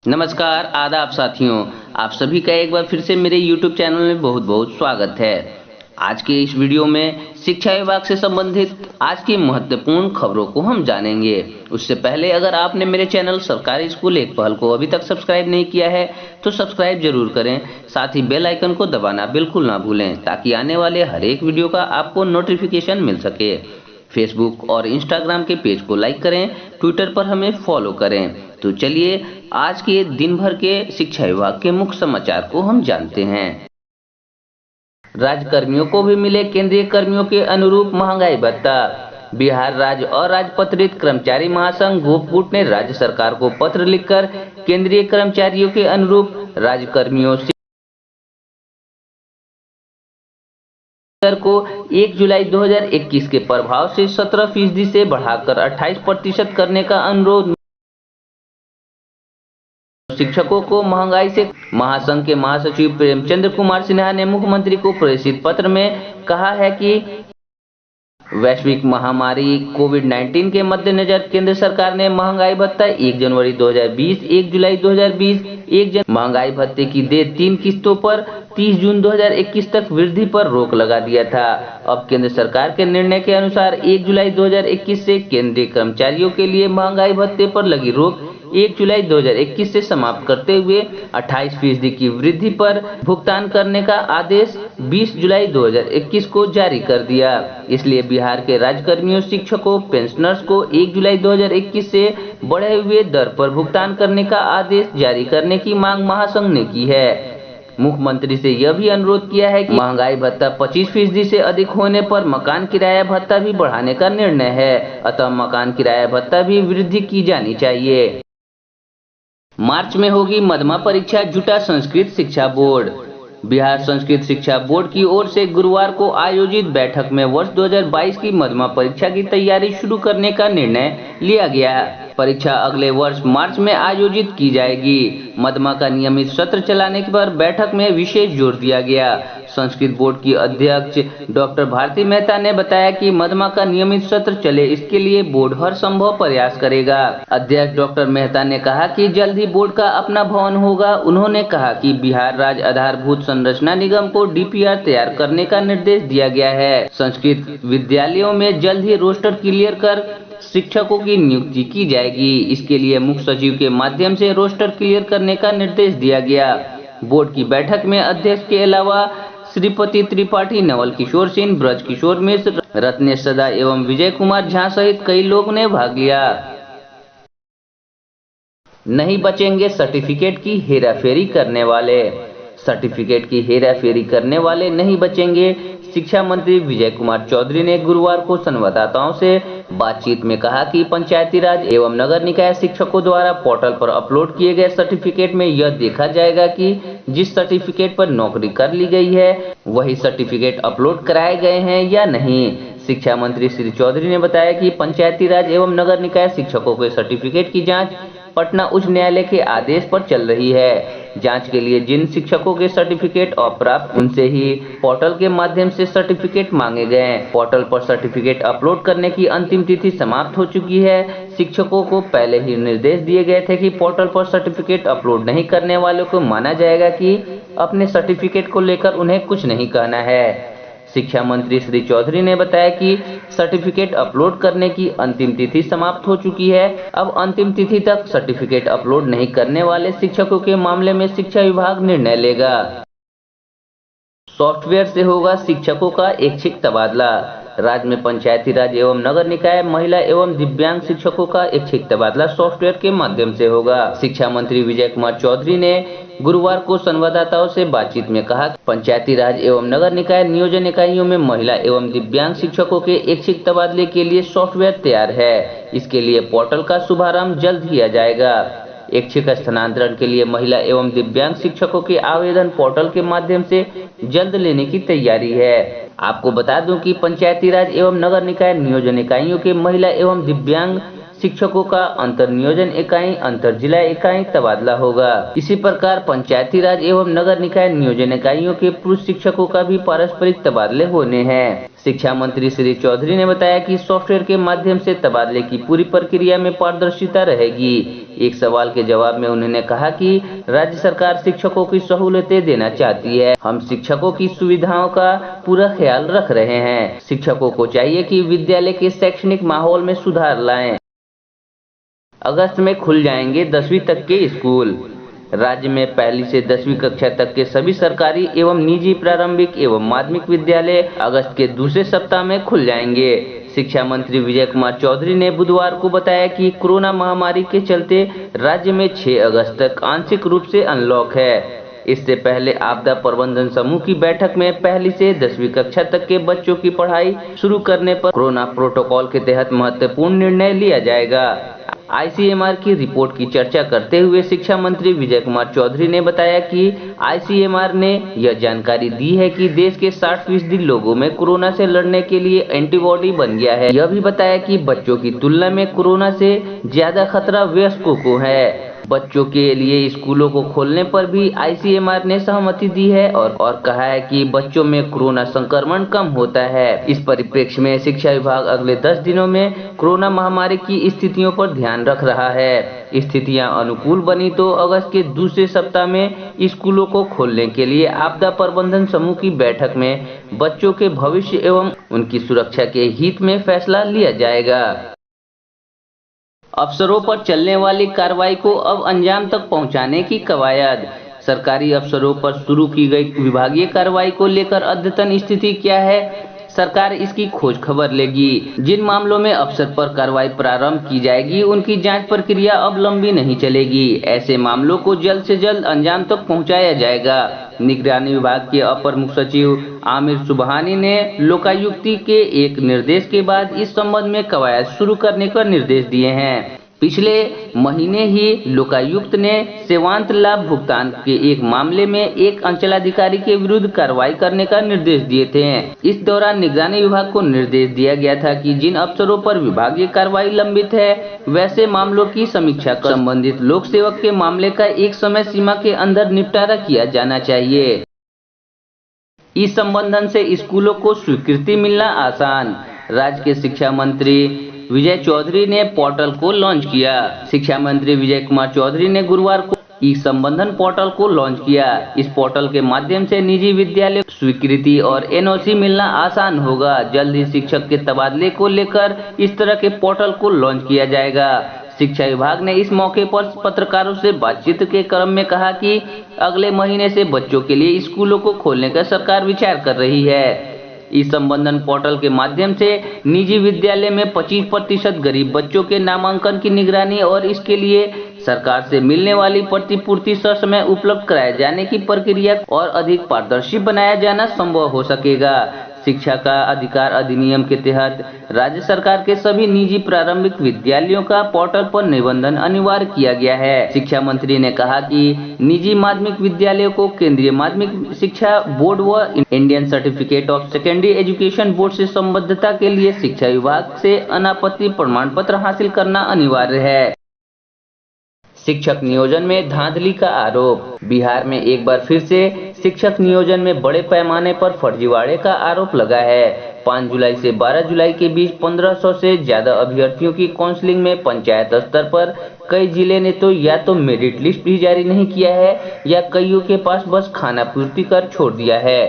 नमस्कार, आदाब साथियों। आप सभी का एक बार फिर से मेरे YouTube चैनल में बहुत बहुत स्वागत है। आज के इस वीडियो में शिक्षा विभाग से संबंधित आज की महत्वपूर्ण खबरों को हम जानेंगे। उससे पहले अगर आपने मेरे चैनल सरकारी स्कूल एक पहल को अभी तक सब्सक्राइब नहीं किया है तो सब्सक्राइब जरूर करें। साथ ही बेल आइकन को दबाना बिल्कुल ना भूलें ताकि आने वाले हर एक वीडियो का आपको नोटिफिकेशन मिल सके। फेसबुक और इंस्टाग्राम के पेज को लाइक करें, ट्विटर पर हमें फॉलो करें। तो चलिए आज के दिन भर के शिक्षा विभाग के मुख्य समाचार को हम जानते हैं। राज्य कर्मियों को भी मिले केंद्रीय कर्मियों के अनुरूप महंगाई भत्ता। बिहार राज्य अराजपत्रित कर्मचारी महासंघ गोपगुट ने राज्य सरकार को पत्र लिखकर केंद्रीय कर्मचारियों के अनुरूप राज्य कर्मियों दर को 1 जुलाई 2021 के प्रभाव से 17% से बढ़ाकर 28% करने का अनुरोध। शिक्षकों को महंगाई से महासंघ के महासचिव प्रेमचंद्र कुमार सिन्हा ने मुख्यमंत्री को प्रेषित पत्र में कहा है कि वैश्विक महामारी कोविड-19 के मद्देनजर केंद्र सरकार ने महंगाई भत्ता 1 जनवरी 2020, 1 जुलाई 2020, महंगाई भत्ते की दे 3 किस्तों पर 30 जून 2021 तक वृद्धि पर रोक लगा दिया था। अब केंद्र सरकार के निर्णय के अनुसार 1 जुलाई 2021 से केंद्रीय कर्मचारियों के लिए महंगाई भत्ते पर लगी रोक 1 जुलाई 2021 से समाप्त करते हुए 28% की वृद्धि पर भुगतान करने का आदेश 20 जुलाई 2021 को जारी कर दिया। इसलिए बिहार के राज्यकर्मियों, शिक्षकों, पेंशनर्स को 1 जुलाई 2021 से बढ़े हुए दर पर भुगतान करने का आदेश जारी करने की मांग महासंघ ने की है। मुख्यमंत्री से यह भी अनुरोध किया है कि महंगाई भत्ता 25% से अधिक होने पर मकान किराया भत्ता भी बढ़ाने का निर्णय है, अतः मकान किराया भत्ता भी वृद्धि की जानी चाहिए। मार्च में होगी मध्यमा परीक्षा, जुटा संस्कृत शिक्षा बोर्ड। बिहार संस्कृत शिक्षा बोर्ड की ओर से गुरुवार को आयोजित बैठक में वर्ष 2022 की मध्यमा परीक्षा की तैयारी शुरू करने का निर्णय लिया गया। परीक्षा अगले वर्ष मार्च में आयोजित की जाएगी। मध्यमा का नियमित सत्र चलाने पर बैठक में विशेष जोर दिया गया। संस्कृत बोर्ड की अध्यक्ष डॉक्टर भारती मेहता ने बताया कि मध्यमा का नियमित सत्र चले, इसके लिए बोर्ड हर संभव प्रयास करेगा। अध्यक्ष डॉक्टर मेहता ने कहा कि जल्द ही बोर्ड का अपना भवन होगा। उन्होंने कहा कि बिहार राज्य आधारभूत संरचना निगम को डीपीआर तैयार करने का निर्देश दिया गया है। संस्कृत विद्यालयों में जल्द ही रोस्टर क्लियर कर शिक्षकों की नियुक्ति की जाएगी। इसके लिए मुख्य सचिव के माध्यम से रोस्टर क्लियर करने का निर्देश दिया गया। बोर्ड की बैठक में अध्यक्ष के अलावा श्रीपति त्रिपाठी, नवल किशोर सिंह, ब्रज किशोर मिश्र, रत्नेश सदा एवं विजय कुमार झा सहित कई लोग ने भाग लिया। नहीं बचेंगे सर्टिफिकेट की हेराफेरी करने वाले। सर्टिफिकेट की हेराफेरी करने वाले नहीं बचेंगे। शिक्षा मंत्री विजय कुमार चौधरी ने गुरुवार को संवाददाताओं से बातचीत में कहा कि पंचायती राज एवं नगर निकाय शिक्षकों द्वारा पोर्टल पर अपलोड किए गए सर्टिफिकेट में यह देखा जाएगा कि जिस सर्टिफिकेट पर नौकरी कर ली गई है वही सर्टिफिकेट अपलोड कराए गए हैं या नहीं। शिक्षा मंत्री श्री चौधरी ने बताया कि पंचायती राज एवं नगर निकाय शिक्षकों के सर्टिफिकेट की जाँच पटना उच्च न्यायालय के आदेश पर चल रही है। जांच के लिए जिन शिक्षकों के सर्टिफिकेट अप्राप्त उनसे ही पोर्टल के माध्यम से सर्टिफिकेट मांगे गए। पोर्टल पर सर्टिफिकेट अपलोड करने की अंतिम तिथि समाप्त हो चुकी है। शिक्षकों को पहले ही निर्देश दिए गए थे कि पोर्टल पर सर्टिफिकेट अपलोड नहीं करने वालों को माना जाएगा कि अपने सर्टिफिकेट को लेकर उन्हें कुछ नहीं कहना है। शिक्षा मंत्री श्री चौधरी ने बताया कि सर्टिफिकेट अपलोड करने की अंतिम तिथि समाप्त हो चुकी है। अब अंतिम तिथि तक सर्टिफिकेट अपलोड नहीं करने वाले शिक्षकों के मामले में शिक्षा विभाग निर्णय लेगा। सॉफ्टवेयर से होगा शिक्षकों का ऐच्छिक तबादला। राज्य में पंचायती राज एवं नगर निकाय महिला एवं दिव्यांग शिक्षकों का ऐच्छिक तबादला सॉफ्टवेयर के माध्यम से होगा। शिक्षा मंत्री विजय कुमार चौधरी ने गुरुवार को संवाददाताओं से बातचीत में कहा कि पंचायती राज एवं नगर निकाय नियोजन इकाइयों में महिला एवं दिव्यांग शिक्षकों के ऐच्छिक तबादले के लिए सॉफ्टवेयर तैयार है। इसके लिए पोर्टल का शुभारंभ जल्द किया जाएगा। ऐच्छिक स्थानांतरण के लिए महिला एवं दिव्यांग शिक्षकों के आवेदन पोर्टल के माध्यम से जल्द लेने की तैयारी है। आपको बता दूं कि पंचायती राज एवं नगर निकाय नियोजन इकाइयों के महिला एवं दिव्यांग शिक्षकों का अंतर नियोजन इकाई, अंतर जिला इकाई तबादला होगा। इसी प्रकार पंचायती राज एवं नगर निकाय नियोजन इकाइयों के पुरुष शिक्षकों का भी पारस्परिक तबादले होने हैं। शिक्षा मंत्री श्री चौधरी ने बताया कि सॉफ्टवेयर के माध्यम से तबादले की पूरी प्रक्रिया में पारदर्शिता रहेगी। एक सवाल के जवाब में उन्होंने कहा कि राज्य सरकार शिक्षकों की सहूलतें देना चाहती है। हम शिक्षकों की सुविधाओं का पूरा ख्याल रख रहे हैं। शिक्षकों को चाहिए कि विद्यालय के शैक्षणिक माहौल में सुधार लाएं। अगस्त में खुल जाएंगे 10वीं तक के स्कूल। राज्य में पहली से 10वीं कक्षा तक के सभी सरकारी एवं निजी प्रारंभिक एवं माध्यमिक विद्यालय अगस्त के दूसरे सप्ताह में खुल जाएंगे। शिक्षा मंत्री विजय कुमार चौधरी ने बुधवार को बताया कि कोरोना महामारी के चलते राज्य में 6 अगस्त तक आंशिक रूप से अनलॉक है। इससे पहले आपदा प्रबंधन समूह की बैठक में पहली से 10वीं कक्षा तक के बच्चों की पढ़ाई शुरू करने पर कोरोना प्रोटोकॉल के तहत महत्वपूर्ण निर्णय लिया जाएगा। आईसीएमआर की रिपोर्ट की चर्चा करते हुए शिक्षा मंत्री विजय कुमार चौधरी ने बताया कि आईसीएमआर ने यह जानकारी दी है कि देश के 60% लोगों में कोरोना से लड़ने के लिए एंटीबॉडी बन गया है। यह भी बताया कि बच्चों की तुलना में कोरोना से ज्यादा खतरा वयस्कों को है। बच्चों के लिए स्कूलों को खोलने पर भी आईसीएमआर ने सहमति दी है और कहा है कि बच्चों में कोरोना संक्रमण कम होता है। इस परिप्रेक्ष्य में शिक्षा विभाग अगले 10 दिनों में कोरोना महामारी की स्थितियों पर ध्यान रख रहा है। स्थितियां अनुकूल बनी तो अगस्त के दूसरे सप्ताह में स्कूलों को खोलने के लिए आपदा प्रबंधन समूह की बैठक में बच्चों के भविष्य एवं उनकी सुरक्षा के हित में फैसला लिया जाएगा। अफसरों पर चलने वाली कार्रवाई को अब अंजाम तक पहुंचाने की कवायद। सरकारी अफसरों पर शुरू की गई विभागीय कार्रवाई को लेकर अद्यतन स्थिति क्या है, सरकार इसकी खोज खबर लेगी। जिन मामलों में अफसर पर कार्रवाई प्रारंभ की जाएगी उनकी जांच प्रक्रिया अब लंबी नहीं चलेगी। ऐसे मामलों को जल्द से जल्द अंजाम तक पहुंचाया जाएगा। निगरानी विभाग के अपर मुख्य सचिव आमिर सुबहानी ने लोकायुक्ति के एक निर्देश के बाद इस संबंध में कवायद शुरू करने का निर्देश दिए हैं। पिछले महीने ही लोकायुक्त ने सेवांत लाभ भुगतान के एक मामले में एक अंचलाधिकारी के विरुद्ध कार्रवाई करने का निर्देश दिए थे। इस दौरान निगरानी विभाग को निर्देश दिया गया था कि जिन अफसरों पर विभागीय कार्रवाई लंबित है वैसे मामलों की समीक्षा कर संबंधित लोक सेवक के मामले का एक समय सीमा के अंदर निपटारा किया जाना चाहिए। इस संबंधन से स्कूलों को स्वीकृति मिलना आसान। राज्य के शिक्षा मंत्री विजय चौधरी ने पोर्टल को लॉन्च किया। शिक्षा मंत्री विजय कुमार चौधरी ने गुरुवार को ई संबंधन पोर्टल को लॉन्च किया। इस पोर्टल के माध्यम से निजी विद्यालय स्वीकृति और एनओसी मिलना आसान होगा। जल्द ही शिक्षक के तबादले को लेकर इस तरह के पोर्टल को लॉन्च किया जाएगा। शिक्षा विभाग ने इस मौके पर पत्रकारों से बातचीत के क्रम में कहा कि अगले महीने से बच्चों के लिए स्कूलों को खोलने का सरकार विचार कर रही है। इस संबंधन पोर्टल के माध्यम से निजी विद्यालय में 25% गरीब बच्चों के नामांकन की निगरानी और इसके लिए सरकार से मिलने वाली प्रतिपूर्ति ससमय उपलब्ध कराए जाने की प्रक्रिया और अधिक पारदर्शी बनाया जाना संभव हो सकेगा। शिक्षा का अधिकार अधिनियम के तहत राज्य सरकार के सभी निजी प्रारंभिक विद्यालयों का पोर्टल पर निबंधन अनिवार्य किया गया है। शिक्षा मंत्री ने कहा कि निजी माध्यमिक विद्यालयों को केंद्रीय माध्यमिक शिक्षा बोर्ड व Indian certificate of secondary education board से संबद्धता के लिए शिक्षा विभाग से अनापत्ति प्रमाण पत्र हासिल करना अनिवार्य है। शिक्षक नियोजन में धांधली का आरोप। बिहार में एक बार फिर से शिक्षक नियोजन में बड़े पैमाने पर फर्जीवाड़े का आरोप लगा है। 5 जुलाई से 12 जुलाई के बीच 1500 से ज्यादा अभ्यर्थियों की काउंसलिंग में पंचायत स्तर पर कई जिले ने तो या तो मेरिट लिस्ट भी जारी नहीं किया है या कईयों के पास बस खाना पूर्ति कर छोड़ दिया है।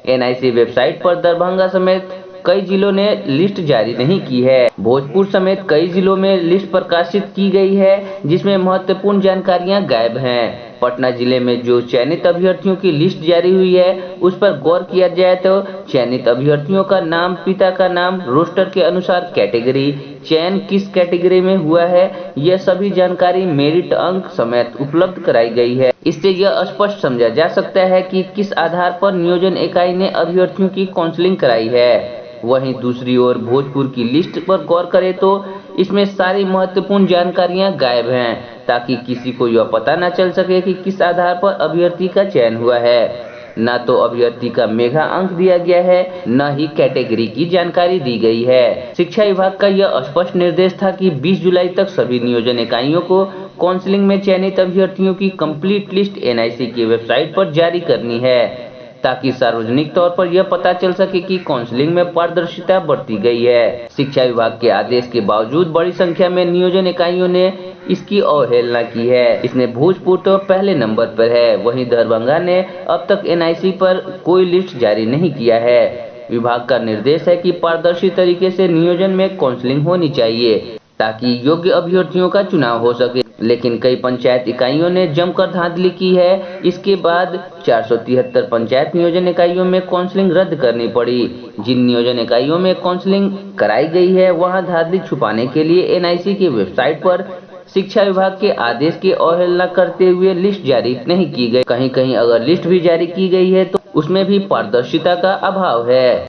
एनआईसी वेबसाइट पर दरभंगा समेत कई जिलों ने लिस्ट जारी नहीं की है। भोजपुर समेत कई जिलों में लिस्ट प्रकाशित की गई है जिसमें महत्वपूर्ण जानकारियां गायब हैं। पटना जिले में जो चयनित अभ्यर्थियों की लिस्ट जारी हुई है उस पर गौर किया जाए तो चयनित अभ्यर्थियों का नाम, पिता का नाम, रोस्टर के अनुसार कैटेगरी, चयन किस कैटेगरी में हुआ है, यह सभी जानकारी मेरिट अंक समेत उपलब्ध कराई गई है। इससे यह स्पष्ट समझा जा सकता है कि किस आधार पर नियोजन इकाई ने अभ्यर्थियों की काउंसलिंग कराई है। वहीं दूसरी ओर भोजपुर की लिस्ट पर गौर करें तो इसमें सारी महत्वपूर्ण जानकारियां गायब हैं ताकि किसी को यह पता न चल सके कि किस आधार पर अभ्यर्थी का चयन हुआ है। न तो अभ्यर्थी का मेगा अंक दिया गया है, न ही कैटेगरी की जानकारी दी गई है। शिक्षा विभाग का यह स्पष्ट निर्देश था कि 20 जुलाई तक सभी नियोजन इकाइयों को काउंसलिंग में चयनित अभ्यर्थियों की कंप्लीट लिस्ट एनआईसी की वेबसाइट पर जारी करनी है, ताकि सार्वजनिक तौर पर यह पता चल सके कि काउंसलिंग में पारदर्शिता बरती गई है। शिक्षा विभाग के आदेश के बावजूद बड़ी संख्या में नियोजन इकाइयों ने इसकी अवहेलना की है। इसमें भोजपुर तो पहले नंबर पर है, वहीं दरभंगा ने अब तक एनआईसी पर कोई लिस्ट जारी नहीं किया है। विभाग का निर्देश है कि पारदर्शी तरीके से नियोजन में काउंसलिंग होनी चाहिए, ताकि योग्य अभ्यर्थियों का चुनाव हो सके, लेकिन कई पंचायत इकाइयों ने जमकर धांधली की है। इसके बाद 473 पंचायत नियोजन इकाइयों में काउंसलिंग रद्द करनी पड़ी। जिन नियोजन इकाइयों में काउंसलिंग कराई गई है, वहां धांधली छुपाने के लिए एनआईसी की वेबसाइट पर शिक्षा विभाग के आदेश की अवहेलना करते हुए लिस्ट जारी नहीं की गई। कहीं कहीं अगर लिस्ट भी जारी की गई है तो उसमें भी पारदर्शिता का अभाव है।